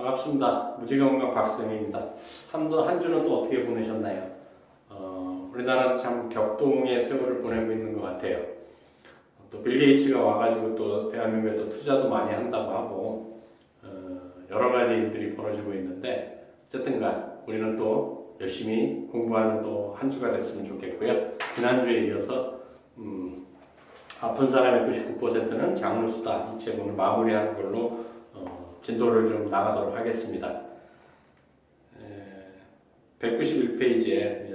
반갑습니다. 무지건강 박쌤입니다. 한 주는 또 어떻게 보내셨나요? 우리나라는 참 격동의 세월을 보내고 있는 것 같아요. 또 빌 게이츠가 와가지고 또 대한민국에 또 투자도 많이 한다고 하고 여러 가지 일들이 벌어지고 있는데 어쨌든간 우리는 또 열심히 공부하는 또 한 주가 됐으면 좋겠고요. 지난주에 이어서 아픈 사람의 99%는 장루수다. 이 책 오늘 마무리하는 걸로 진도를 좀 나가도록 하겠습니다. 190페이지에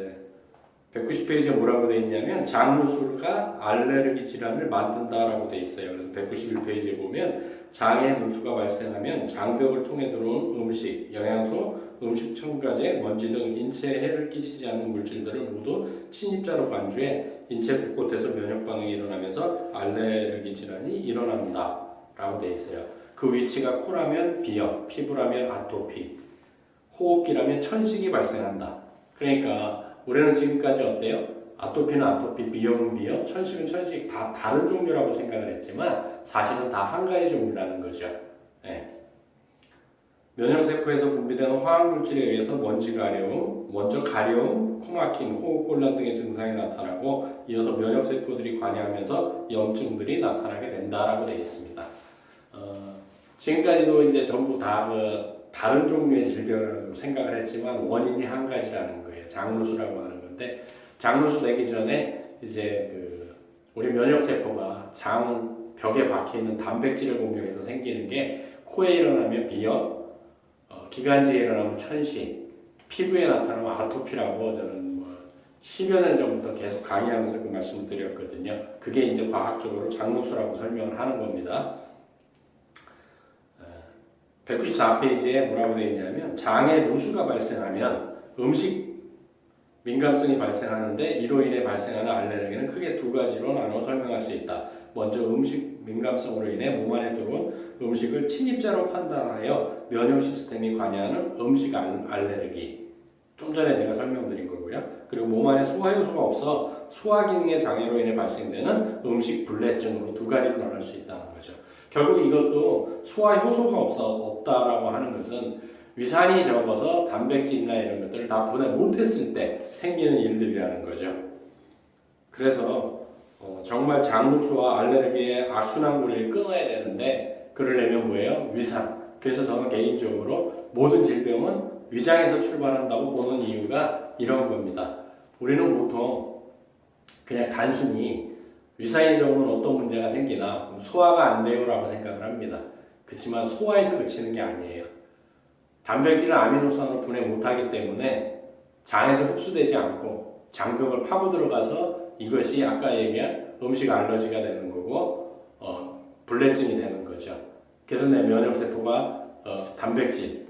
뭐라고 되어 있냐면 장누수가 알레르기 질환을 만든다라고 되어 있어요. 그래서 191페이지에 보면 장에 누수가 발생하면 장벽을 통해 들어온 음식, 영양소, 음식 첨가제, 먼지 등 인체에 해를 끼치지 않는 물질들을 모두 침입자로 간주해 인체 곳곳에서 면역 반응이 일어나면서 알레르기 질환이 일어난다라고 되어 있어요. 그 위치가 코라면 비염, 피부라면 아토피, 호흡기라면 천식이 발생한다. 그러니까 우리는 지금까지 어때요? 아토피는 아토피, 비염은 비염, 천식은 천식 다 다른 종류라고 생각을 했지만 사실은 다 한 가지 종류라는 거죠. 네. 면역세포에서 분비되는 화학물질에 의해서 먼저 가려움, 코막힘, 호흡곤란 등의 증상이 나타나고 이어서 면역세포들이 관여하면서 염증들이 나타나게 된다라고 되어 있습니다. 지금까지도 이제 전부 다 다른 종류의 질병이라고 생각을 했지만 원인이 한 가지라는 거예요. 장루수라고 하는 건데 장루수 되기 전에 이제 우리 면역세포가 장 벽에 박혀 있는 단백질을 공격해서 생기는 게 코에 일어나면 비염, 기관지에 일어나면 천식, 피부에 나타나면 아토피라고 저는 10여 년 전부터 계속 강의하면서 그 말씀을 드렸거든요. 그게 이제 과학적으로 장루수라고 설명을 하는 겁니다. 194페이지에 뭐라고 되어 있냐면 장에 누수가 발생하면 음식 민감성이 발생하는데 이로 인해 발생하는 알레르기는 크게 두 가지로 나눠 설명할 수 있다. 먼저 음식 민감성으로 인해 몸 안에 들어온 음식을 침입자로 판단하여 면역 시스템이 관여하는 음식 알레르기. 좀 전에 제가 설명드린 거고요. 그리고 몸 안에 소화 효소가 없어 소화 기능의 장애로 인해 발생되는 음식 불내증으로 두 가지로 나눌 수 있다는 거죠. 결국 이것도 소화 효소가 없다라고 하는 것은 위산이 적어서 단백질이나 이런 것들을 다 분해 못했을 때 생기는 일들이라는 거죠. 그래서 정말 장루수와 알레르기의 악순환 고리를 끊어야 되는데 그러려면 뭐예요? 위산. 그래서 저는 개인적으로 모든 질병은 위장에서 출발한다고 보는 이유가 이런 겁니다. 우리는 보통 그냥 단순히 위산이 적으면 어떤 문제가 생기나 소화가 안 돼요 라고 생각을 합니다. 그렇지만 소화에서 그치는 게 아니에요. 단백질은 아미노산으로 분해 못하기 때문에 장에서 흡수되지 않고 장벽을 파고 들어가서 이것이 아까 얘기한 음식 알러지가 되는 거고 불내증이 되는 거죠. 그래서 내 면역세포가 단백질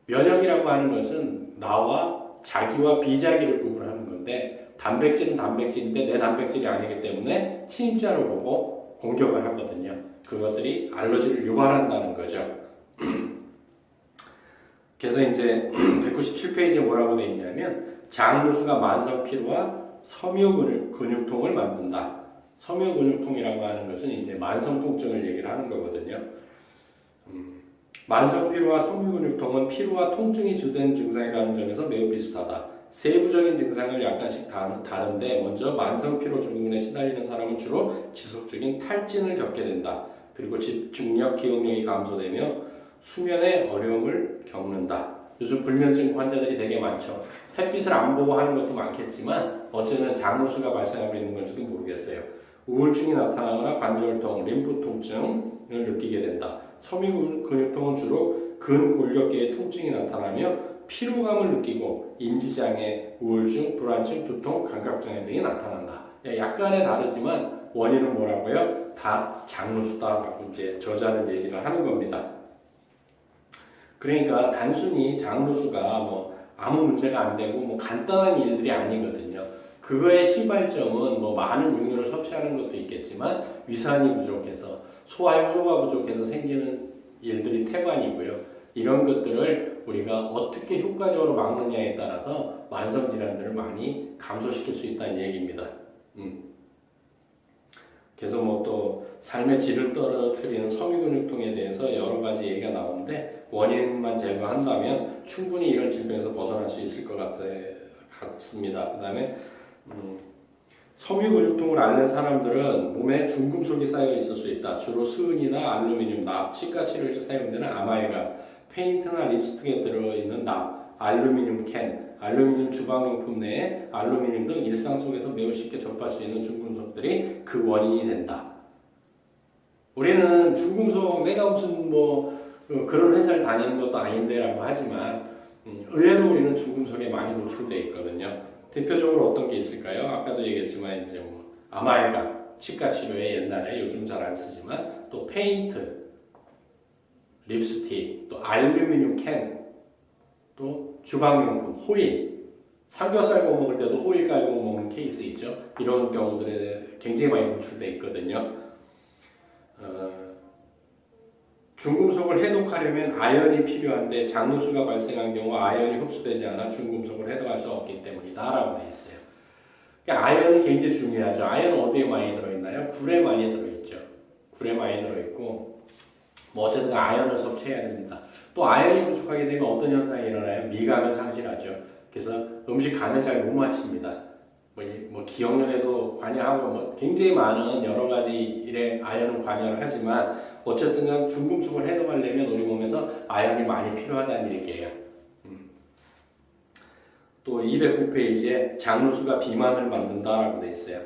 면역이라고 하는 것은 나와 자기와 비자기를 구분하는 건데 단백질은 단백질인데 내 단백질이 아니기 때문에 침입자로 보고 공격을 하거든요. 그것들이 알러지를 유발한다는 거죠. 그래서 이제 197페이지에 뭐라고 되어 있냐면 장누수가 만성 피로와 섬유 근육통을 만든다. 섬유 근육통이라고 하는 것은 이제 만성 통증을 얘기를 하는 거거든요. 만성 피로와 섬유 근육통은 피로와 통증이 주된 증상이라는 점에서 매우 비슷하다. 세부적인 증상을 약간씩 다른데 먼저 만성 피로 증후군에 시달리는 사람은 주로 지속적인 탈진을 겪게 된다. 그리고 집중력, 기억력이 감소되며 수면에 어려움을 겪는다. 요즘 불면증 환자들이 되게 많죠. 햇빛을 안 보고 하는 것도 많겠지만 어쩌면 장루수가 발생하고 있는 건지도 모르겠어요. 우울증이 나타나거나 관절통, 림프 통증을 느끼게 된다. 섬유 근육통은 주로 근골격계의 통증이 나타나며 피로감을 느끼고 인지장애, 우울증, 불안증, 두통, 감각장애 등이 나타난다. 약간의 다르지만 원인은 뭐라고요? 다 장루수다라고 이제 저자는 얘기를 하는 겁니다. 그러니까 단순히 장루수가 아무 문제가 안 되고 간단한 일들이 아니거든요. 그거의 시발점은 많은 육류를 섭취하는 것도 있겠지만 위산이 부족해서 소화 효소가 부족해서 생기는 일들이 태반이고요. 이런 것들을 우리가 어떻게 효과적으로 막느냐에 따라서 만성 질환들을 많이 감소시킬 수 있다는 얘기입니다. 그래서 또 삶의 질을 떨어뜨리는 섬유근육통에 대해서 여러 가지 얘기가 나오는데 원인만 제거한다면 충분히 이런 질병에서 벗어날 수 있을 것 같습니다. 그 다음에 섬유 근육통을 앓는 사람들은 몸에 중금속이 쌓여 있을 수 있다. 주로 스은이나 알루미늄, 납, 치과 치료에 사용되는 아말감, 페인트나 립스틱에 들어있는 납, 알루미늄 캔, 알루미늄 주방용품 내에 알루미늄 등 일상 속에서 매우 쉽게 접할 수 있는 중금속들이 그 원인이 된다. 우리는 중금속, 내가 무슨 그런 회사를 다니는 것도 아닌데라고 하지만 의외로 우리는 중금속에 많이 노출되어 있거든요. 대표적으로 어떤 게 있을까요? 아까도 얘기했지만 이제 아말감, 치과 치료에 옛날에 요즘 잘 안 쓰지만 또 페인트, 립스틱, 또 알루미늄 캔, 또 주방용품, 호일, 삼겹살 구워 먹을 때도 호일 깔고 먹는 케이스 있죠. 이런 경우들에 굉장히 많이 노출되어 있거든요. 중금속을 해독하려면 아연이 필요한데 장누수가 발생한 경우 아연이 흡수되지 않아 중금속을 해독할 수 없기 때문이다 라고 되어 있어요. 그러니까 아연이 굉장히 중요하죠. 아연은 어디에 많이 들어있나요? 굴에 많이 들어있죠. 굴에 많이 들어있고 어쨌든 아연을 섭취해야 됩니다. 또 아연이 부족하게 되면 어떤 현상이 일어나요? 미각을 상실하죠. 그래서 음식 간을 잘 못 맞춥니다. 기억력에도 관여하고 굉장히 많은 여러 가지 일에 아연은 관여를 하지만 어쨌든 간 중금속을 해독하려면 우리 몸에서 아연이 많이 필요하다는 얘기예요. 또 209페이지에 장누수가 비만을 만든다라고 되어 있어요.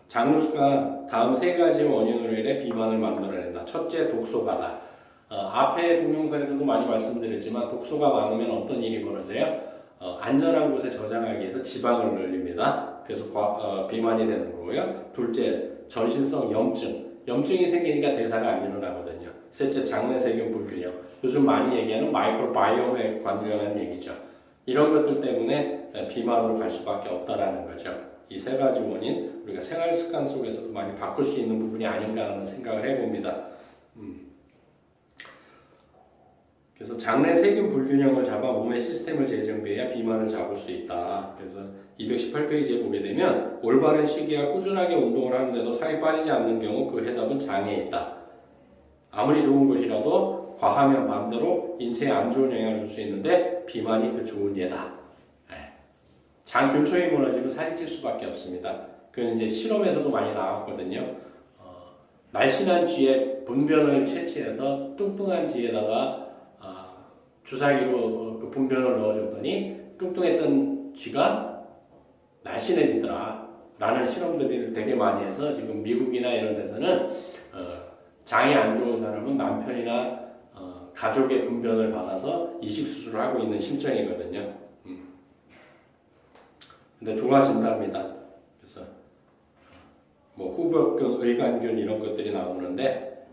장누수가 다음 세 가지 원인으로 인해 비만을 만들어낸다. 첫째, 독소가다. 앞에 동영상에서도 많이 말씀드렸지만 독소가 많으면 어떤 일이 벌어져요? 안전한 곳에 저장하기 위해서 지방을 늘립니다. 그래서 비만이 되는 거고요. 둘째, 전신성 염증. 염증이 생기니까 대사가 안 일어나거든요. 셋째, 장내세균 불균형. 요즘 많이 얘기하는 마이크로바이옴에 관련한 얘기죠. 이런 것들 때문에 비만으로 갈 수밖에 없다라는 거죠. 이 세 가지 원인, 우리가 생활 습관 속에서도 많이 바꿀 수 있는 부분이 아닌가 하는 생각을 해봅니다. 그래서 장내 세균 불균형을 잡아 몸의 시스템을 재정비해야 비만을 잡을 수 있다. 그래서 218페이지에 보게 되면 올바른 시기와 꾸준하게 운동을 하는데도 살이 빠지지 않는 경우 그 해답은 장에 있다. 아무리 좋은 것이라도 과하면 반대로 인체에 안 좋은 영향을 줄 수 있는데 비만이 그 좋은 예다. 장 근처에 무너지면 살이 찔 수밖에 없습니다. 그건 이제 실험에서도 많이 나왔거든요. 날씬한 쥐의 분변을 채취해서 뚱뚱한 쥐에다가 주사기로 그 분변을 넣어줬더니 뚱뚱했던 쥐가 날씬해지더라 라는 실험들을 되게 많이 해서 지금 미국이나 이런 데서는 장이 안 좋은 사람은 남편이나 가족의 분변을 받아서 이식 수술을 하고 있는 실정이거든요. 근데 좋아진답니다. 그래서 후벽균, 의관균 이런 것들이 나오는데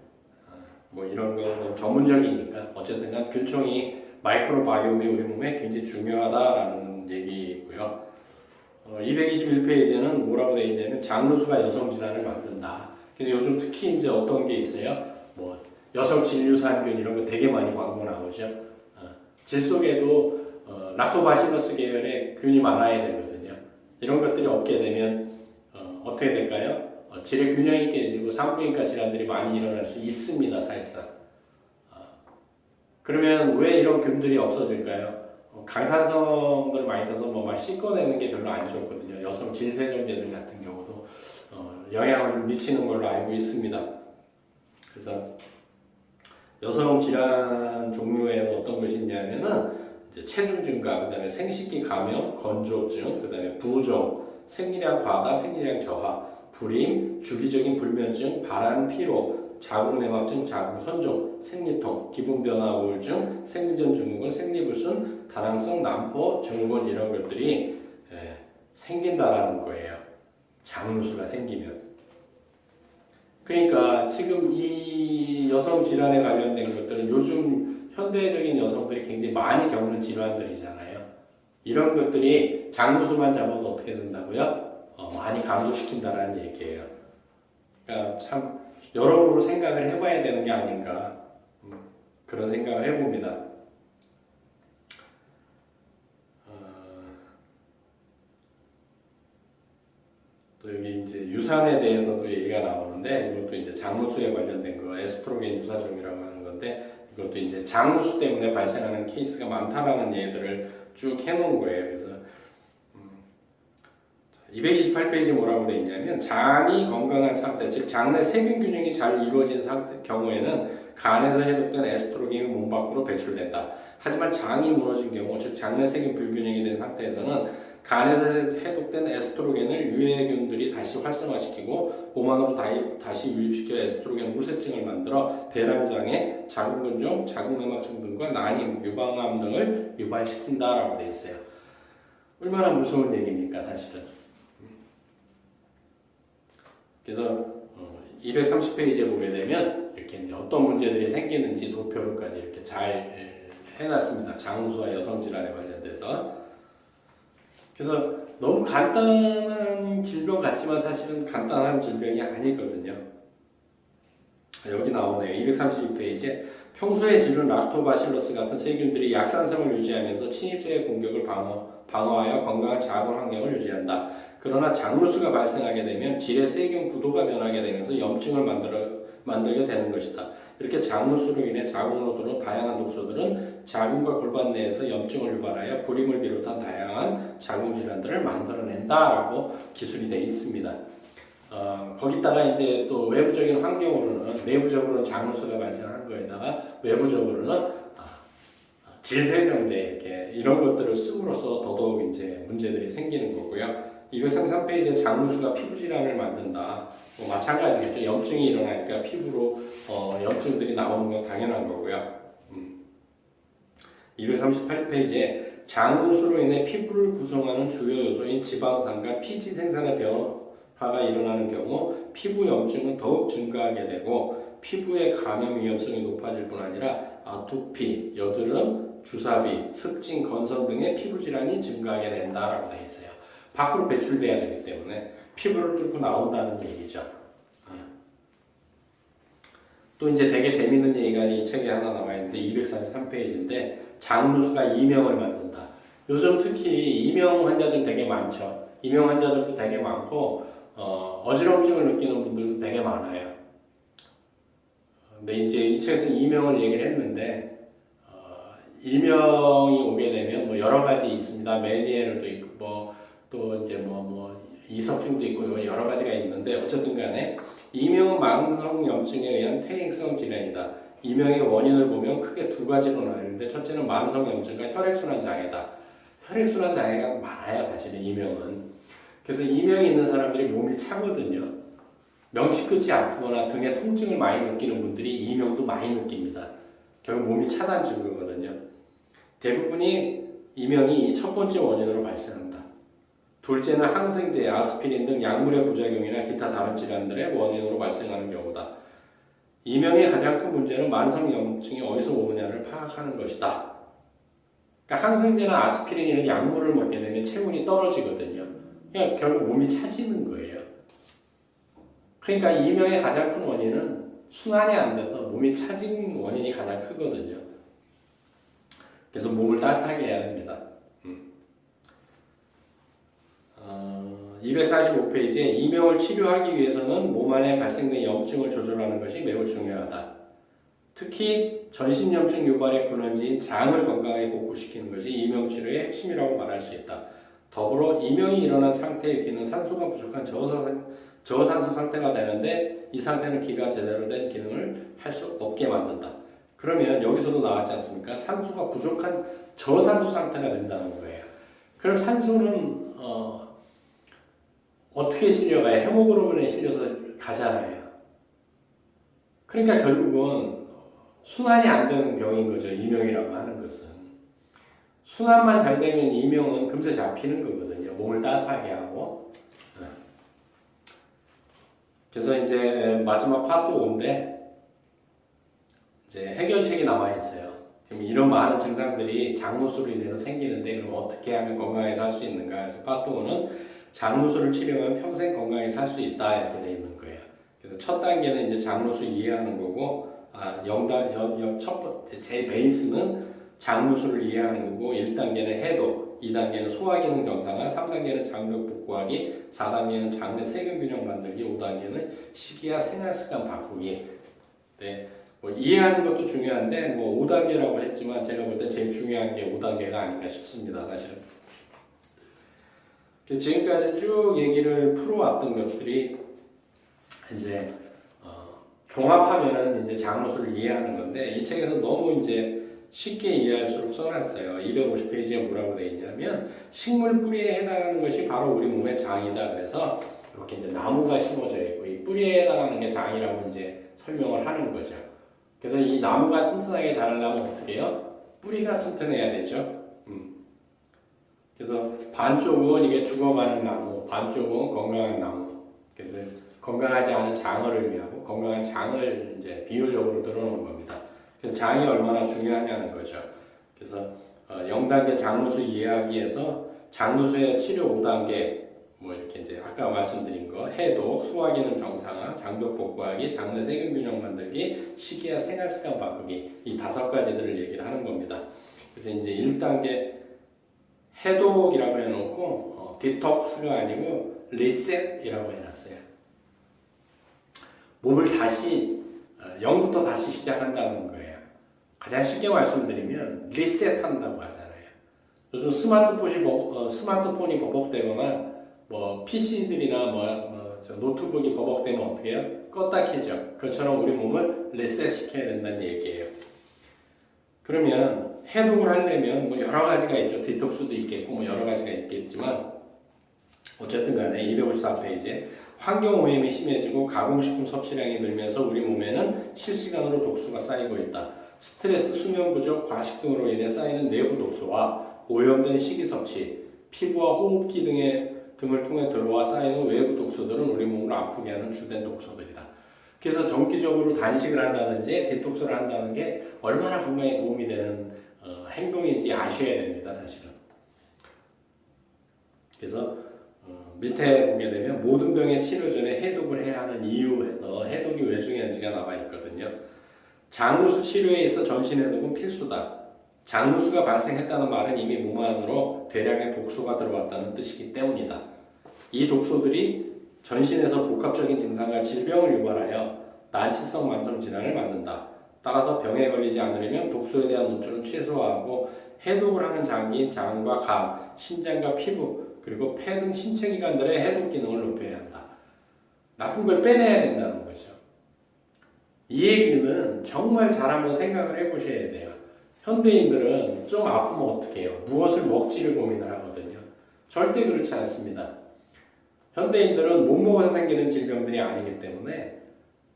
이런 거 전문적이니까 어쨌든 간 균총이 마이크로바이옴이 우리 몸에 굉장히 중요하다라는 얘기고요. 221페이지에는 뭐라고 되어 있냐면 장누수가 여성 질환을 만든다. 근데 요즘 특히 이제 어떤 게 있어요? 여성 진류산균 이런 거 되게 많이 광고 나오죠. 질 속에도 락토바시러스 계열의 균이 많아야 되거든요. 이런 것들이 없게 되면 어떻게 될까요? 질의 균형이 깨지고 산부인과 질환들이 많이 일어날 수 있습니다, 사실상. 그러면 왜 이런 균들이 없어질까요? 강산성들을 많이 써서 막 씻어내는 게 별로 안 좋거든요. 여성 질세정제들 같은 경우도 영향을 좀 미치는 걸로 알고 있습니다. 그래서 여성 질환 종류에는 어떤 것이 있냐면은 이제 체중 증가, 그다음에 생식기 감염, 건조증, 그다음에 부종, 생리량 과다, 생리량 저하, 불임, 주기적인 불면증, 발한 피로, 자궁내막증, 자궁선종, 생리통, 기분변화 우울증, 생리전 증후군, 생리불순, 다낭성 난포, 증후군 이런 것들이 생긴다라는 거예요. 장누수가 생기면. 그러니까 지금 이 여성 질환에 관련된 것들은 요즘 현대적인 여성들이 굉장히 많이 겪는 질환들이잖아요. 이런 것들이 장누수만 잡아도 어떻게 된다고요? 많이 감소시킨다라는 얘기예요. 그러니까 참 여러모로 생각을 해봐야 되는 게 아닌가 그런 생각을 해봅니다. 또 여기 이제 유산에 대해서도 얘기가 나오는데 이것도 이제 장누수에 관련된 거 에스트로겐 유사종이라고 하는 건데 이것도 이제 장누수 때문에 발생하는 케이스가 많다라는 예들을 쭉 해놓은 거예요. 그래서 228페이지 뭐라고 되어 있냐면 장이 건강한 상태, 즉 장내 세균 균형이 잘 이루어진 상태 경우에는 간에서 해독된 에스트로겐이 몸 밖으로 배출된다. 하지만 장이 무너진 경우, 즉 장내 세균 불균형이 된 상태에서는 간에서 해독된 에스트로겐을 유해균들이 다시 활성화시키고 몸 안으로 다시 유입시켜 에스트로겐 우세증을 만들어 대란장애, 자궁근종, 자궁내막증 등과 난임, 유방암 등을 유발시킨다라고 되어 있어요. 얼마나 무서운 얘기입니까, 사실은. 그래서 230페이지에 보게 되면 이렇게 이제 어떤 문제들이 생기는지 도표로까지 이렇게 잘 해놨습니다. 장수와 여성 질환에 관련돼서. 그래서 너무 간단한 질병 같지만 사실은 간단한 질병이 아니거든요. 여기 나오네요. 232페이지에 평소에 지른 락토바실러스 같은 세균들이 약산성을 유지하면서 침입자의 공격을 방어하여 건강한 자궁 환경을 유지한다. 그러나 장누수가 발생하게 되면 질의 세균 구도가 변하게 되면서 염증을 만들게 되는 것이다. 이렇게 장누수로 인해 자궁으로 들어온 다양한 독소들은 자궁과 골반 내에서 염증을 유발하여 불임을 비롯한 다양한 자궁 질환들을 만들어낸다라고 기술이 되어 있습니다. 거기다가 이제 또 외부적인 환경으로는 내부적으로는 장누수가 발생한 거에다가 외부적으로는 질세정제 이렇게 이런 것들을 쓰므로써 더더욱 이제 문제들이 생기는 거고요. 233페이지에 장누수가 피부 질환을 만든다. 마찬가지겠죠. 염증이 일어나니까 피부로 염증들이 나오는 건 당연한 거고요. 238페이지에 장누수로 인해 피부를 구성하는 주요 요소인 지방산과 피지 생산의 변화가 일어나는 경우 피부 염증은 더욱 증가하게 되고 피부의 감염 위험성이 높아질 뿐 아니라 아토피, 여드름, 주사비, 습진, 건선 등의 피부 질환이 증가하게 된다라고 되어 있어요. 밖으로 배출돼야 되기 때문에 피부를 뚫고 나온다는 얘기죠. 또 이제 되게 재밌는 얘기가 이 책에 하나 나와 있는데 233페이지인데 장누수가 이명을 만든다. 요즘 특히 이명 환자들 되게 많죠. 이명 환자들도 되게 많고 어지러움증을 느끼는 분들도 되게 많아요. 근데 이제 이 책에서 이명을 얘기를 했는데 이명이 오게 되면 뭐 여러 가지 있습니다. 메니에르도 있고 또 이제 이석증도 있고 여러 가지가 있는데 어쨌든 간에 이명은 만성 염증에 의한 퇴행성 질환이다. 이명의 원인을 보면 크게 두 가지로 나뉘는데 첫째는 만성 염증과 혈액순환 장애다. 혈액순환 장애가 많아요, 사실은 이명은. 그래서 이명이 있는 사람들이 몸이 차거든요. 명치 끝이 아프거나 등에 통증을 많이 느끼는 분들이 이명도 많이 느낍니다. 결국 몸이 차다는 증거거든요. 대부분이 이명이 첫 번째 원인으로 발생한다. 둘째는 항생제, 아스피린 등 약물의 부작용이나 기타 다른 질환들의 원인으로 발생하는 경우다. 이명의 가장 큰 문제는 만성 염증이 어디서 오느냐를 파악하는 것이다. 그러니까 항생제나 아스피린 이런 약물을 먹게 되면 체온이 떨어지거든요. 그러니까 결국 몸이 차지는 거예요. 그러니까 이명의 가장 큰 원인은 순환이 안 돼서 몸이 차진 원인이 가장 크거든요. 그래서 몸을 따뜻하게 해야 됩니다. 245페이지에 이명을 치료하기 위해서는 몸 안에 발생된 염증을 조절하는 것이 매우 중요하다. 특히 전신염증 유발의 근원지인 장을 건강하게 복구시키는 것이 이명 치료의 핵심이라고 말할 수 있다. 더불어 이명이 일어난 상태의 기는 산소가 부족한 저산소 상태가 되는데 이 상태는 기가 제대로 된 기능을 할 수 없게 만든다. 그러면 여기서도 나왔지 않습니까? 산소가 부족한 저산소 상태가 된다는 거예요. 그럼 산소는 어떻게 실려가요? 헤모글로빈에 실려서 가잖아요. 그러니까 결국은 순환이 안 되는 병인 거죠. 이명이라고 하는 것은. 순환만 잘 되면 이명은 금세 잡히는 거거든요. 몸을 따뜻하게 하고. 그래서 이제 마지막 파트 5인데 이제 해결책이 남아 있어요. 지금 이런 많은 증상들이 장누수로 인해서 생기는데 그럼 어떻게 하면 건강하게 살 수 있는가? 그래서 파트 5는 장누수를 치료하면 평생 건강하게 살 수 있다 이렇게 돼 있는 거예요. 그래서 첫 단계는 이제 장누수 이해하는 거고, 첫 번째 제 베이스는 장누수를 이해하는 거고, 1단계는 해독, 2단계는 소화기능 정상화, 3단계는 장벽 복구하기, 4단계는 장내 세균 균형 만들기, 5단계는 식이와 생활습관 바꾸기. 네. 뭐 이해하는 것도 중요한데 뭐 5단계라고 했지만 제가 볼 때 제일 중요한 게 5단계가 아닌가 싶습니다. 사실은. 지금까지 쭉 얘기를 풀어왔던 것들이 이제 종합하면은 이제 장로수를 이해하는 건데 이 책에서 너무 이제 쉽게 이해할수록 써놨어요. 250페이지에 뭐라고 되어 있냐면 식물 뿌리에 해당하는 것이 바로 우리 몸의 장이다. 그래서 이렇게 이제 나무가 심어져 있고 이 뿌리에 해당하는 게 장이라고 이제 설명을 하는 거죠. 그래서 이 나무가 튼튼하게 자라려면 어떻게 해요? 뿌리가 튼튼해야 되죠. 그래서 반쪽은 이게 죽어가는 나무, 반쪽은 건강한 나무. 그래서 건강하지 않은 장을 의미하고 건강한 장을 이제 비유적으로 들어놓은 겁니다. 그래서 장이 얼마나 중요하냐는 거죠. 그래서 0단계 장루수 이해하기에서 장루수의 치료 5단계 뭐 이렇게 이제 아까 말씀드린 거 해독, 소화기능 정상화, 장벽 복구하기, 장내 세균 균형 만들기, 식이와 생활 습관 바꾸기 이 5가지들을 얘기를 하는 겁니다. 그래서 이제 1단계 해독이라고 해놓고 디톡스가 아니고 리셋이라고 해놨어요. 몸을 다시 0부터 다시 시작한다는 거예요. 가장 쉽게 말씀드리면 리셋한다고 하잖아요. 요즘 스마트폰이 버벅대거나 뭐 PC들이나 노트북이 버벅대면 어떻게 해요? 껐다 켜죠. 그것처럼 우리 몸을 리셋시켜야 된다는 얘기예요. 그러면 해독을 하려면 뭐 여러 가지가 있죠. 디톡스도 있겠고 뭐 여러 가지가 있겠지만 어쨌든 간에 254페이지에 환경 오염이 심해지고 가공식품 섭취량이 늘면서 우리 몸에는 실시간으로 독소가 쌓이고 있다. 스트레스, 수면 부족, 과식 등으로 인해 쌓이는 내부 독소와 오염된 식이 섭취, 피부와 호흡기 등을 통해 들어와 쌓이는 외부 독소들은 우리 몸을 아프게 하는 주된 독소들이다. 그래서 정기적으로 단식을 한다든지 디톡스를 한다는 게 얼마나 건강에 도움이 되는 행동인지 아셔야 됩니다. 사실은. 그래서 밑에 보게 되면 모든 병의 치료 전에 해독을 해야 하는 이유에서 해독이 왜 중요한지가 나와 있거든요. 장루수 치료에 있어 전신해독은 필수다. 장루수가 발생했다는 말은 이미 몸 안으로 대량의 독소가 들어왔다는 뜻이기 때문이다. 이 독소들이 전신에서 복합적인 증상과 질병을 유발하여 난치성 만성 질환을 만든다. 따라서 병에 걸리지 않으려면 독소에 대한 노출은 최소화하고 해독을 하는 장기인 장과 간, 신장과 피부, 그리고 폐 등 신체 기관들의 해독 기능을 높여야 한다. 나쁜 걸 빼내야 된다는 거죠. 이 얘기는 정말 잘 한번 생각을 해보셔야 돼요. 현대인들은 좀 아프면 어떻게 해요? 무엇을 먹지를 고민을 하거든요. 절대 그렇지 않습니다. 현대인들은 못 먹어서 생기는 질병들이 아니기 때문에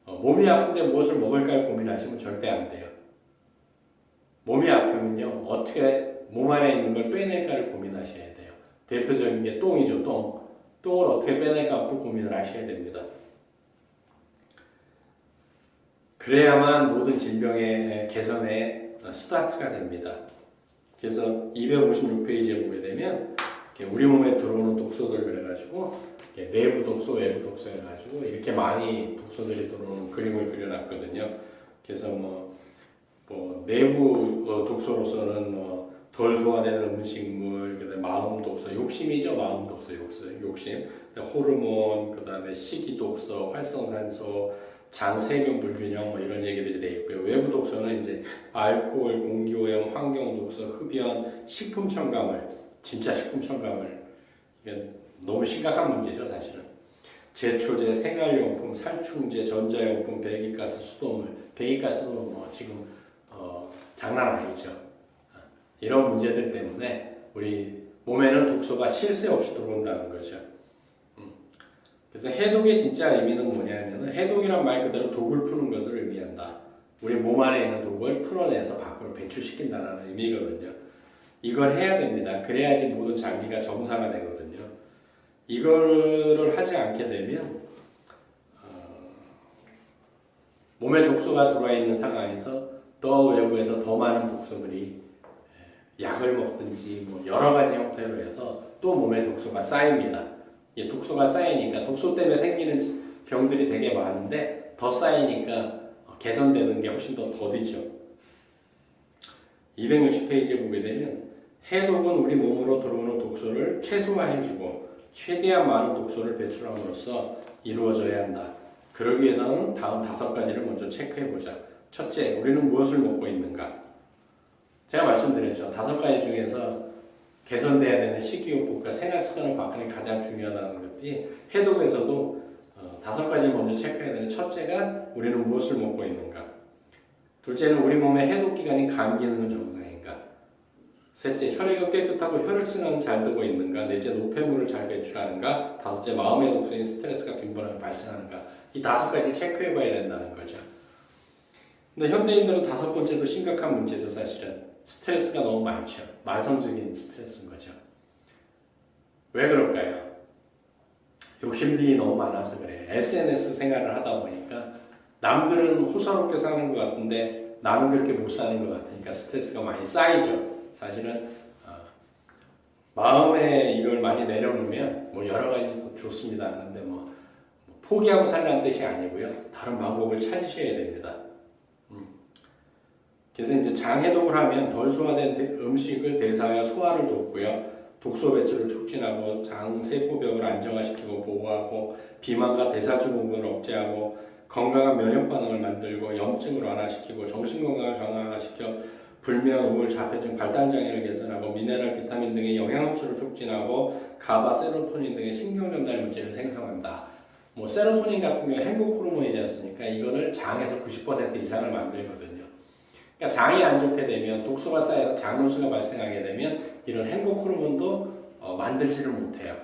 몸이 아픈데 무엇을 먹을까 고민하시면 절대 안 돼요. 몸이 아프면요, 어떻게 몸 안에 있는 걸 빼낼까를 고민하셔야 돼요. 대표적인 게 똥이죠, 똥. 똥을 어떻게 빼낼까부터 고민을 하셔야 됩니다. 그래야만 모든 질병의 개선에 스타트가 됩니다. 그래서 256페이지에 보게 되면 우리 몸에 들어오는 독소들 그래가지고 내부 독소, 외부 독소 해가지고 이렇게 많이 독소들이 들어오는 그림을 그려놨거든요. 그래서 내부 독소로서는 덜 소화되는 음식물, 그다음에 마음 독소, 욕심이죠, 마음 독소, 욕심, 호르몬, 그다음에 식이 독소, 활성산소, 장 세균 불균형 이런 얘기들이 돼 있고요. 외부 독소는 이제 알코올, 공기오염, 환경 독소, 흡연, 식품 첨가물, 진짜 식품 첨가물. 이게 너무 심각한 문제죠, 사실은. 제초제, 생활용품, 살충제, 전자용품, 배기가스, 수돗물. 배기가스도 지금 장난 아니죠. 이런 문제들 때문에 우리 몸에는 독소가 쉴 새 없이 들어온다는 거죠. 그래서 해독의 진짜 의미는 뭐냐면 해독이란 말 그대로 독을 푸는 것을 의미한다. 우리 몸 안에 있는 독을 풀어내서 밖으로 배출시킨다는 의미거든요. 이걸 해야 됩니다. 그래야지 모든 장기가 정상화 되거든요. 이거를 하지 않게 되면 몸에 독소가 들어와 있는 상황에서 또 외부에서 더 많은 독소들이 약을 먹든지 여러 가지 형태로 해서 또 몸에 독소가 쌓입니다. 이 독소가 쌓이니까 독소 때문에 생기는 병들이 되게 많은데 더 쌓이니까 개선되는 게 훨씬 더 더디죠. 260페이지에 보게 되면 해독은 우리 몸으로 들어오는 독소를 최소화해주고 최대한 많은 독소를 배출함으로써 이루어져야 한다. 그러기 위해서는 다음 5가지를 먼저 체크해보자. 첫째, 우리는 무엇을 먹고 있는가? 제가 말씀드렸죠. 5가지 중에서 개선돼야 되는 식이요법과 생활 습관을 바꾸는 게 가장 중요하다는 것이 해독에서도 5가지 먼저 체크해야 되는 첫째가 우리는 무엇을 먹고 있는가. 둘째는 우리 몸의 해독 기관인 간 기능은 정상인가. 셋째, 혈액은 깨끗하고 혈액순환은 잘 되고 있는가. 넷째, 노폐물을 잘 배출하는가. 다섯째, 마음의 독소인 스트레스가 빈번하게 발생하는가. 이 5가지 체크해봐야 된다는 거죠. 근데 현대인들은 5번째도 심각한 문제죠. 사실은 스트레스가 너무 많죠. 만성적인 스트레스인 거죠. 왜 그럴까요? 욕심들이 너무 많아서 그래요. SNS 생활을 하다 보니까 남들은 호사롭게 사는 것 같은데 나는 그렇게 못 사는 것 같으니까 스트레스가 많이 쌓이죠. 사실은 마음에 이걸 많이 내려놓으면 뭐 여러 가지 좋습니다. 그런데 뭐 포기하고 살라는 뜻이 아니고요. 다른 방법을 찾으셔야 됩니다. 그래서 이제 장 해독을 하면 덜 소화된 음식을 대사하여 소화를 돕고요. 독소 배출을 촉진하고 장 세포벽을 안정화시키고 보호하고 비만과 대사증후군을 억제하고 건강한 면역 반응을 만들고 염증을 완화시키고 정신 건강을 강화시켜 불면, 우울, 자폐증, 발달 장애를 개선하고 미네랄, 비타민 등의 영양 흡수를 촉진하고 가바, 세로토닌 등의 신경 전달 물질을 생성한다. 뭐 세로토닌 같은 경우 행복 호르몬이지 않습니까? 이거를 장에서 90% 이상을 만들거든요. 그러니까 장이 안 좋게 되면 독소가 쌓여서 장누수가 발생하게 되면 이런 행복 호르몬도 만들지를 못해요.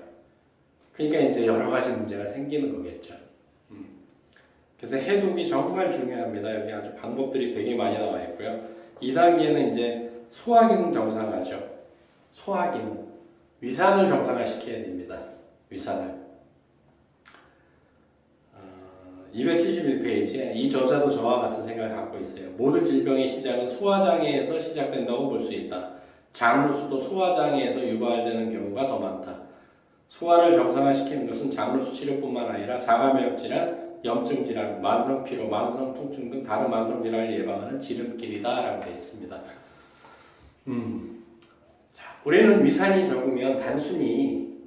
그러니까 이제 여러 가지 문제가 생기는 거겠죠. 그래서 해독이 정말 중요합니다. 여기 아주 방법들이 되게 많이 나와 있고요. 2단계는 이제 소화기능 정상화죠. 소화기능. 위산을 정상화시켜야 됩니다. 위산을. 271페이지에 이 저자도 저와 같은 생각을 갖고 있어요. 모든 질병의 시작은 소화장애에서 시작된다고 볼 수 있다. 장누수도 소화장애에서 유발되는 경우가 더 많다. 소화를 정상화시키는 것은 장누수 치료뿐만 아니라 자가면역질환, 염증 질환, 만성 피로, 만성 통증 등 다른 만성 질환을 예방하는 지름길이다라고 되어 있습니다. 자, 우리는 위산이 적으면 단순히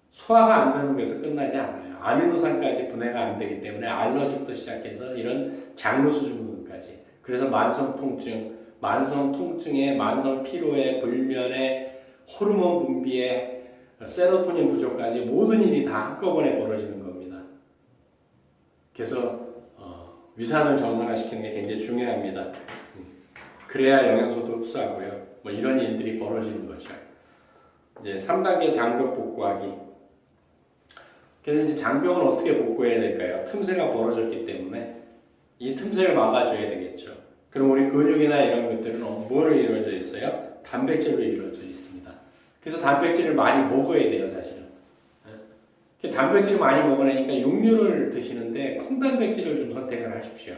소화가 안 되는 것에서 끝나지 않아요. 아미노산까지 분해가 안 되기 때문에 알러지부터 시작해서 이런 장누수 증후군까지. 그래서 만성 통증에 만성 피로에 불면에 호르몬 분비에 세로토닌 부족까지 모든 일이 다 한꺼번에 벌어지는 겁니다. 그래서 위산을 정상화시키는 게 굉장히 중요합니다. 그래야 영양소도 흡수하고요. 뭐 이런 일들이 벌어지는 거죠. 이제 3단계 장벽 복구하기. 그래서 이제 장벽을 어떻게 복구해야 될까요? 틈새가 벌어졌기 때문에 이 틈새를 막아줘야 되겠죠. 그럼 우리 근육이나 이런 것들은 뭐로 이루어져 있어요? 단백질로 이루어져 있습니다. 그래서 단백질을 많이 먹어야 돼요, 사실은. 단백질을 많이 먹으니까 육류를 드시는데 콩단백질을 좀 선택을 하십시오.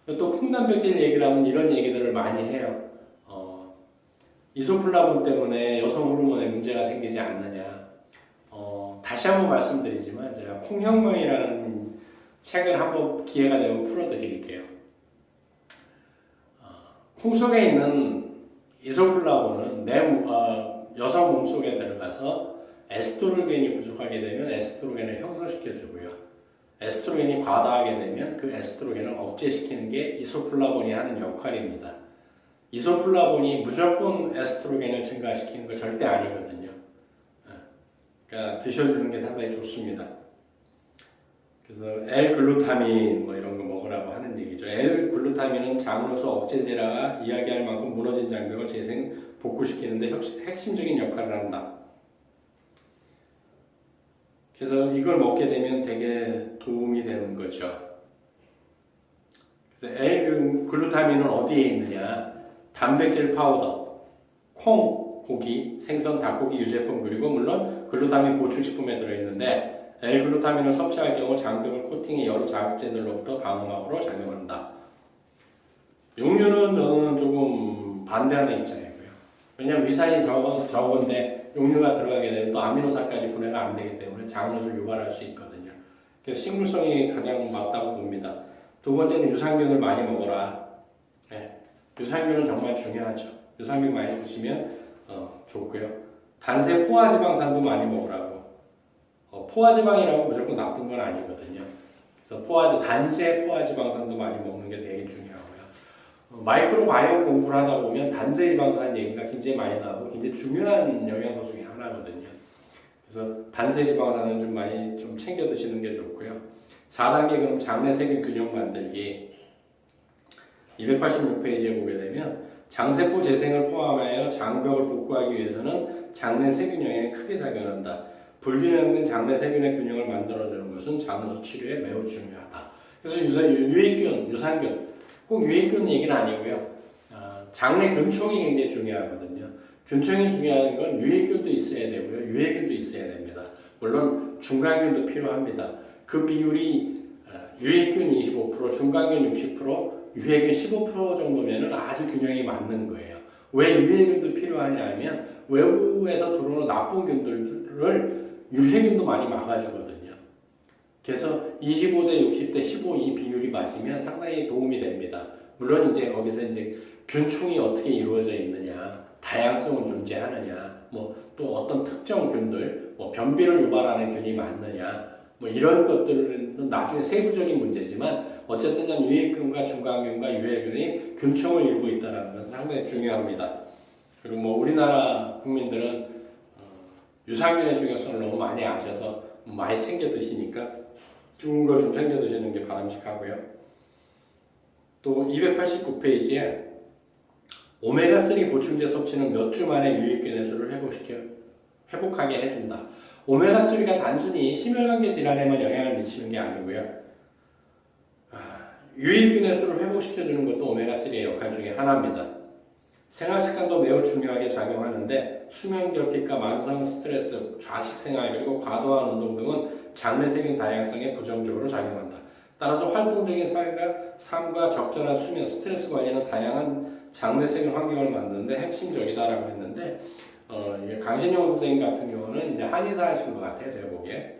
또 콩단백질 얘기를 하면 이런 얘기들을 많이 해요. 이소플라본 때문에 여성 호르몬에 문제가 생기지 않느냐. 다시 한번 말씀드리지만 제가 콩혁명이라는 책을 한번 기회가 되면 풀어드릴게요. 콩 속에 있는 이소플라본은 여성 몸 속에 들어가서 에스트로겐이 부족하게 되면 에스트로겐을 형성시켜주고요. 에스트로겐이 과다하게 되면 그 에스트로겐을 억제시키는 게 이소플라본이 하는 역할입니다. 이소플라본이 무조건 에스트로겐을 증가시키는 거 절대 아니거든요. 그러니까 드셔주는 게 상당히 좋습니다. 그래서 L-글루타민 뭐 이런 거 먹으라고 하는 얘기죠. L-글루타민은 장누수 억제제라 이야기할 만큼 무너진 장벽을 재생 복구시키는데 핵심적인 역할을 한다. 그래서 이걸 먹게 되면 되게 도움이 되는 거죠. 그래서 L-글루타민은 어디에 있느냐? 단백질 파우더, 콩, 고기, 생선, 닭고기, 유제품 그리고 물론 글루타민 보충식품에 들어있는데 L-글루타민을 섭취할 경우 장벽을 코팅해 여러 자극제들로부터 방어막으로 작용한다. 육류는 저는 조금 반대하는 입장이고요. 왜냐하면 위산이 적은데 육류가 들어가게 되면 또 아미노산까지 분해가 안 되기 때문에 장누수를 유발할 수 있거든요. 그래서 식물성이 가장 맞다고 봅니다. 두 번째는 유산균을 많이 먹어라. 네. 유산균은 정말 중요하죠. 유산균 많이 드시면 좋고요. 단색 포화지방산도 많이 먹으라고. 포화지방이라고 무조건 나쁜 건 아니거든요. 그래서 단세 포화지방산도 많이 먹는 게 되게 중요하고요. 마이크로바이옴 공부를 하다 보면 단세 지방산 얘기가 굉장히 많이 나오고 굉장히 중요한 영양소 중에 하나거든요. 그래서 단세 지방산은 좀 많이 좀 챙겨 드시는 게 좋고요. 4단계 그럼 장내 세균 균형 만들기 286페이지에 보게 되면 장세포 재생을 포함하여 장벽을 복구하기 위해서는 장내 세균 영향에 크게 작용한다. 불균형된 장내 세균의 균형을 만들어주는 것은 장누수 치료에 매우 중요하다. 그래서 유익균, 유산균, 꼭 유익균 얘기는 아니고요. 장내 균총이 굉장히 중요하거든요. 균총이 중요한 건 유익균도 있어야 되고요. 유해균도 있어야 됩니다. 물론 중간균도 필요합니다. 그 비율이 유해균 25%, 중간균 60%, 유해균 15% 정도면은 아주 균형이 맞는 거예요. 왜 유해균도 필요하냐 하면 외부에서 들어오는 나쁜 균들을 유해균도 많이 막아주거든요. 그래서 25대 60대 15 이 비율이 맞으면 상당히 도움이 됩니다. 물론 이제 거기서 이제 균총이 어떻게 이루어져 있느냐, 다양성은 존재하느냐, 뭐 또 어떤 특정 균들, 뭐 변비를 유발하는 균이 많느냐, 뭐 이런 것들은 나중에 세부적인 문제지만 어쨌든 간 유해균과 중간균과 유해균이 균총을 이루고 있다는 것은 상당히 중요합니다. 그리고 뭐 우리나라 국민들은 유산균의 중요성을 너무 많이 아셔서 많이 챙겨 드시니까 좋은 걸 좀 챙겨 드시는 게 바람직하고요. 또 289페이지에 오메가3 보충제 섭취는 몇 주 만에 유익균의 수를 회복하게 해준다. 오메가3가 단순히 심혈관계 질환에만 영향을 미치는 게 아니고요. 유익균의 수를 회복시켜주는 것도 오메가3의 역할 중에 하나입니다. 생활습관도 매우 중요하게 작용하는데 수면 결핍과 만성 스트레스, 좌식생활 그리고 과도한 운동 등은 장내세균 다양성에 부정적으로 작용한다. 따라서 활동적인 삶과 적절한 수면, 스트레스 관리는 다양한 장내세균 환경을 만드는데 핵심적이다라고 했는데 강신용 선생님 같은 경우는 이제 한의사 하신 것 같아요, 제가 보기에.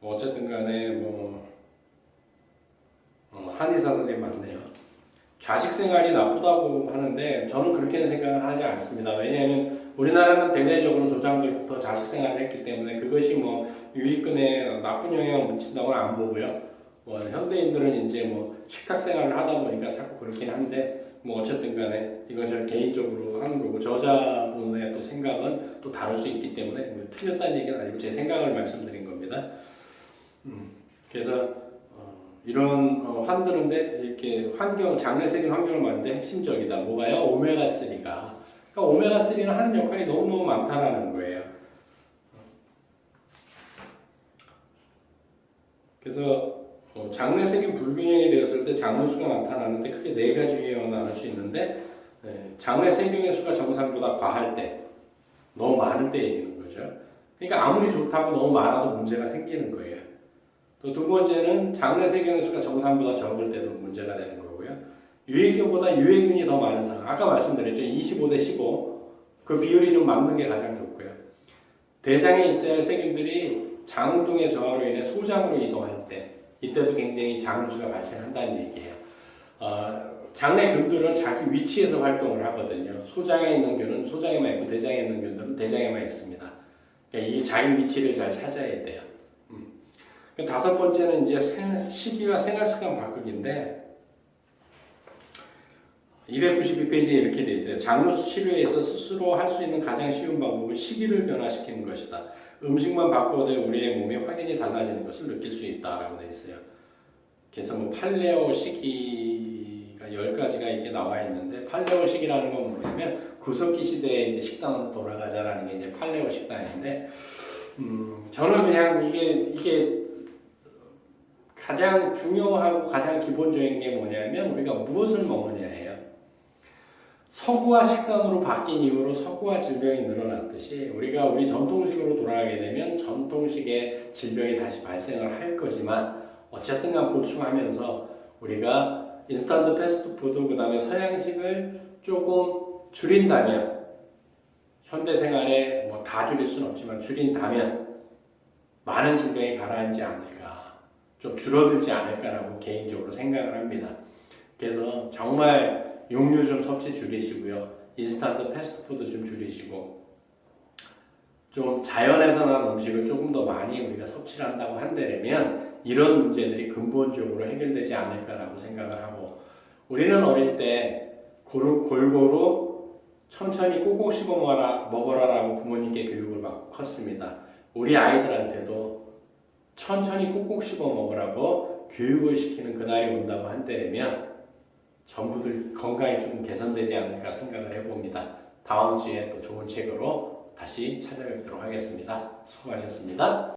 어쨌든 간에 한의사 선생님 맞네요. 좌식 생활이 나쁘다고 하는데 저는 그렇게는 생각하지 않습니다. 왜냐하면 우리나라는 대대적으로 조상들부터 좌식 생활을 했기 때문에 그것이 뭐 유익균에 나쁜 영향을 미친다고는 안 보고요. 현대인들은 이제 식탁 생활을 하다 보니까 자꾸 그렇긴 한데 어쨌든 간에 이건 저는 개인적으로 하는 거고 저자분의 또 생각은 또 다를 수 있기 때문에 틀렸다는 얘기는 아니고 제 생각을 말씀드린 겁니다. 그래서 이런 환드는데 이렇게 장내세균 환경을 만드는데 핵심적이다. 뭐가요? 오메가3가. 그러니까 오메가3는 하는 역할이 너무너무 많다라는 거예요. 그래서 장내세균 불균형이 되었을 때 장누수가 나타나는데 크게 4가지 유형을 나눌 수 있는데 장내세균의 수가 정상보다 과할 때, 너무 많을 때 얘기하는 거죠. 그러니까 아무리 좋다고 너무 많아도 문제가 생기는 거예요. 또 두 번째는 장내세균의 수가 정상보다 적을 때도 문제가 되는 거고요. 유해균보다 유해균이 더 많은 상황. 아까 말씀드렸죠. 25대 15. 그 비율이 좀 맞는 게 가장 좋고요. 대장에 있어야 할 세균들이 장운동의 저하로 인해 소장으로 이동할 때 이때도 굉장히 장누수가 발생한다는 얘기예요. 장내균들은 자기 위치에서 활동을 하거든요. 소장에 있는 균은 소장에만 있고 대장에 있는 균들은 대장에만 있습니다. 그러니까 이 자기 위치를 잘 찾아야 돼요. 다섯 번째는 이제 식이와 생활습관 바꾸기인데 292페이지에 이렇게 되어 있어요. 장누수 치료에서 스스로 할 수 있는 가장 쉬운 방법은 식이를 변화시키는 것이다. 음식만 바꿔도 우리의 몸이 확연히 달라지는 것을 느낄 수 있다라고 되어 있어요. 그래서 팔레오 식이가 10가지가 이렇게 나와 있는데 팔레오 식이라는 건 뭐냐면 구석기 시대에 이제 식당으로 돌아가자라는 게 이제 팔레오 식단인데 저는 그냥 이게 가장 중요하고 가장 기본적인 게 뭐냐면 우리가 무엇을 먹느냐예요. 서구화 식단으로 바뀐 이후로 서구화 질병이 늘어났듯이 우리 전통식으로 돌아가게 되면 전통식의 질병이 다시 발생을 할 거지만 어쨌든 간 보충하면서 우리가 인스턴트 패스트푸드 그 다음에 서양식을 조금 줄인다면 현대생활에 다 줄일 수는 없지만 줄인다면 많은 질병이 가라앉지 않을까 좀 줄어들지 않을까라고 개인적으로 생각을 합니다. 그래서 정말 육류 좀 섭취 줄이시고요. 인스턴트 패스트푸드 좀 줄이시고 좀 자연에서 난 음식을 조금 더 많이 우리가 섭취를 한다고 한다면 이런 문제들이 근본적으로 해결되지 않을까라고 생각을 하고, 우리는 어릴 때 골고루 천천히 꼭꼭 씹어 먹어라라고 부모님께 교육을 받고 컸습니다. 우리 아이들한테도 천천히 꼭꼭 씹어 먹으라고 교육을 시키는 그날이 온다고 한다면 전부들 건강이 좀 개선되지 않을까 생각을 해봅니다. 다음 주에 또 좋은 책으로 다시 찾아뵙도록 하겠습니다. 수고하셨습니다.